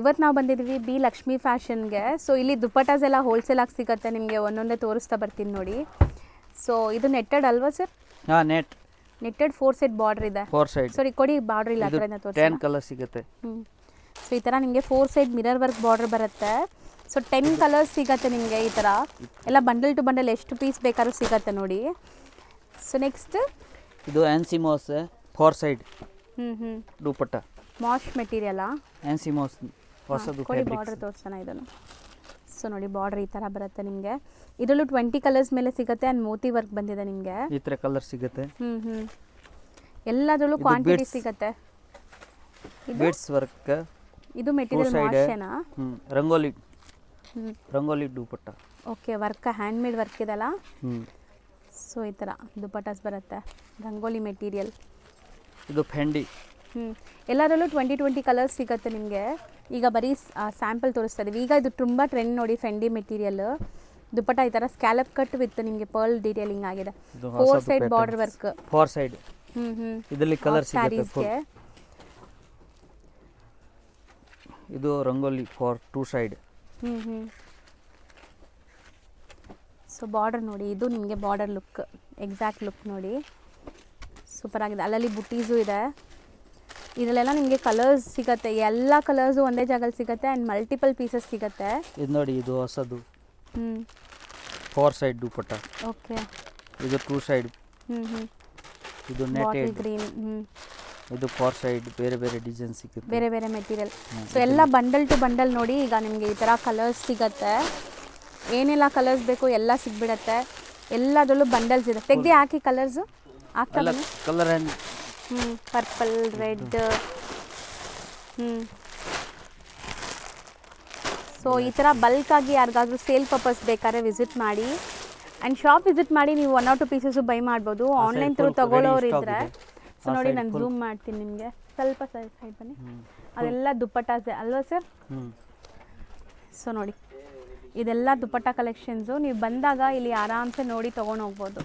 ಇವತ್ತು ನಾವು ಬಂದಿದ್ದೀವಿ ಬಿ ಲಕ್ಷ್ಮಿ ಫ್ಯಾಷನ್ಗೆ. ಸೊ ಇಲ್ಲಿ ದುಪ್ಪಟಾಸ್ ಎಲ್ಲ ಹೋಲ್ಸೇಲ್ ಆಗಿ ಸಿಗುತ್ತೆ ನಿಮಗೆ. ಒಂದೊಂದೇ ತೋರಿಸ್ತಾ ಬರ್ತೀನಿ ನೋಡಿ. ಸೊ ಇದು ನೆಟ್ಟೆಡ್ ಅಲ್ವಾ ಸರ್? ಹಾಂ, ನೆಟ್ಟೆಡ್ 4 ಸೈಡ್ ಬಾರ್ಡರ್ ಇದೆ. 4 ಸೈಡ್. ಸರಿ ಕೊಡಿ, ಬಾರ್ಡರ್ ಇಲ್ಲ ಹತ್ರದಿಂದ ತೋರಿಸಿ. 10 ಕಲರ್ ಸಿಗುತ್ತೆ. ಸೊ ಈ ಥರ ನಿಮಗೆ 4 ಸೈಡ್ ಮಿರರ್ ವರ್ಕ್ ಬಾರ್ಡರ್ ಬರುತ್ತೆ. ಸೊ 10 ಕಲರ್ಸ್ ಸಿಗುತ್ತೆ ನಿಮಗೆ. ಈ ಥರ ಎಲ್ಲ ಬಂಡಲ್ ಟು ಬಂಡಲ್ ಎಷ್ಟು ಪೀಸ್ ಬೇಕಾದ್ರೂ ಸಿಗುತ್ತೆ ನೋಡಿ. ಸೊ ನೆಕ್ಸ್ಟ್ ಇದು ಆನ್ಸಿಮೋಸ್ 4 ಸೈಡ್ ದುಪಟ್ಟ. ಮಾಶ್ ಮೆಟೀರಿಯಲಾ? ಆನ್ಸಿಮೋಸ್ ಹೊಸದು ಕೊಡಿ, ಬಾರ್ಡರ್ ತೋರಿಸೋಣ ಇದನ್ನು. ಸೊ ನೋಡಿ, ಬಾರ್ಡರ್ ಈ ಥರ ಬರುತ್ತೆ ನಿಮಗೆ. ಇದರಲ್ಲೂ 20 ಕಲರ್ಸ್ ಮೇಲೆ ಸಿಗುತ್ತೆ. ಆ್ಯಂಡ್ ಮೋತಿ ವರ್ಕ್ ಬಂದಿದೆ ನಿಮಗೆ. ಈ ಥರ ಕಲರ್ ಸಿಗುತ್ತೆ. ಎಲ್ಲದರಲ್ಲೂ ಕ್ವಾಂಟಿಟಿ ಸಿಗುತ್ತೆ. Beads work. ಇದು ಮೆಟೀರಿಯಲ್ ಮಾಶೇನಾ? Rangoli dupatta. Okay, work handmade work ಇದೆಲ್ಲ. ಸೊ ಈ ಥರ ದುಪಟ್ಟಾಸ್ ಬರುತ್ತೆ, ರಂಗೋಲಿ ಮೆಟೀರಿಯಲ್. ಇದು ಫೆಂಡಿ. ಎಲ್ಲದರಲ್ಲೂ 20 ಕಲರ್ಸ್ ಸಿಗುತ್ತೆ ನಿಮಗೆ. ಈಗ ಬರೀ ಸ್ಯಾಂಪಲ್ ತೋರಿಸ್ತಾ ಇದೀವಿ. ಈಗ ಇದು ತುಂಬ ಟ್ರೆಂಡ್ ನೋಡಿ, ಫೆಂಡಿ ಮೆಟೀರಿಯಲ್ ದುಪಟ್ಟ. ಈ ಥರ ಸ್ಕ್ಯಾಲಪ್ ಕಟ್ ವಿತ್ ನಿಮಗೆ ಪರ್ಲ್ ಡೀಟೇಲಿಂಗ್ ಆಗಿದೆ. 4 ಸೈಡ್ ಬಾರ್ಡರ್ ವರ್ಕ್. 4 ಸೈಡ್. ಇದರಲ್ಲಿ ಕಲರ್ ಸಿಗುತ್ತೆ. ಇದು rangoli for 2 side. So border ನೋಡಿ, ಇದು ನಿಮಗೆ ಬಾರ್ಡರ್ ಲುಕ್, ಎಕ್ಸಾಕ್ಟ್ ಲುಕ್ ನೋಡಿ. ಸೂಪರ್ ಆಗಿದೆ. ಅಲ್ಲಲ್ಲಿ ಬುಟ್ಟೀಸು ಇದೆ. ಇದರಲ್ಲೆಲ್ಲ ನಿಮಗೆ ಕಲರ್ಸ್ ಸಿಗುತ್ತೆ. ಎಲ್ಲ ಕಲರ್ಸು ಒಂದೇ ಜಾಗದಲ್ಲಿ ಸಿಗುತ್ತೆ. ಆ್ಯಂಡ್ ಮಲ್ಟಿಪಲ್ ಪೀಸಸ್ ಸಿಗುತ್ತೆ. ಇದು ನೋಡಿ, ಇದು ಹೊಸದು 4 ಸೈಡ್ ದುಪಟ್ಟ. ಓಕೆ, ಇದು 2 ಸೈಡ್. ಇದು ನೆಟೆಡ್ ಗ್ರೀನ್. ಇದು 4 ಸೈಡ್. ಬೇರೆ ಬೇರೆ ಡಿಸೈನ್ ಸಿಗುತ್ತೆ, ಬೇರೆ ಬೇರೆ ಮೆಟೀರಿಯಲ್. ಸೊ ಎಲ್ಲ ಬಂಡಲ್ ಟು ಬಂಡಲ್ ನೋಡಿ. ಈಗ ನಿಮಗೆ ಈ ಥರ ಕಲರ್ಸ್ ಸಿಗುತ್ತೆ. ಏನೆಲ್ಲ ಕಲರ್ಸ್ ಬೇಕು ಎಲ್ಲ ಸಿಗ್ಬಿಡತ್ತೆ. ಎಲ್ಲದರಲ್ಲೂ ಬಂಡಲ್ಸ್ ಇದೆ. ತೆಗ್ದು ಹಾಕಿ ಕಲರ್ಸು ಆಗ್ತಲ್ಲ. Colour purple, red. ಸೊ ಈ ಥರ ಬಲ್ಕಾಗಿ ಯಾರಿಗಾದ್ರೂ ಸೇಲ್ ಪರ್ಪಸ್ ಬೇಕಾದ್ರೆ ವಿಸಿಟ್ ಮಾಡಿ. ಆ್ಯಂಡ್ ಶಾಪ್ ವಿಸಿಟ್ ಮಾಡಿ ನೀವು 1 or 2 ಪೀಸಸ್ಸು ಬೈ ಮಾಡ್ಬೋದು. ಆನ್ಲೈನ್ ಥ್ರೂ ತಗೊಳ್ಳೋರು ಇದ್ದರೆ. ಸೊ ನೋಡಿ, ನಾನು ಝೂಮ್ ಮಾಡ್ತೀನಿ ನಿಮಗೆ. ಸ್ವಲ್ಪ ಸೈಡ್ ಬನ್ನಿ. ಅದೆಲ್ಲ ದುಪ್ಪಟ್ಟಾಸೆ ಅಲ್ವಾ ಸರ್? ಸೊ ನೋಡಿ, ಇದೆಲ್ಲ ದುಪ್ಪಟ್ಟ ಕಲೆಕ್ಷನ್ಸು. ನೀವು ಬಂದಾಗ ಇಲ್ಲಿ ಆರಾಮ್ಸೆ ನೋಡಿ ತೊಗೊಂಡು ಹೋಗ್ಬೋದು.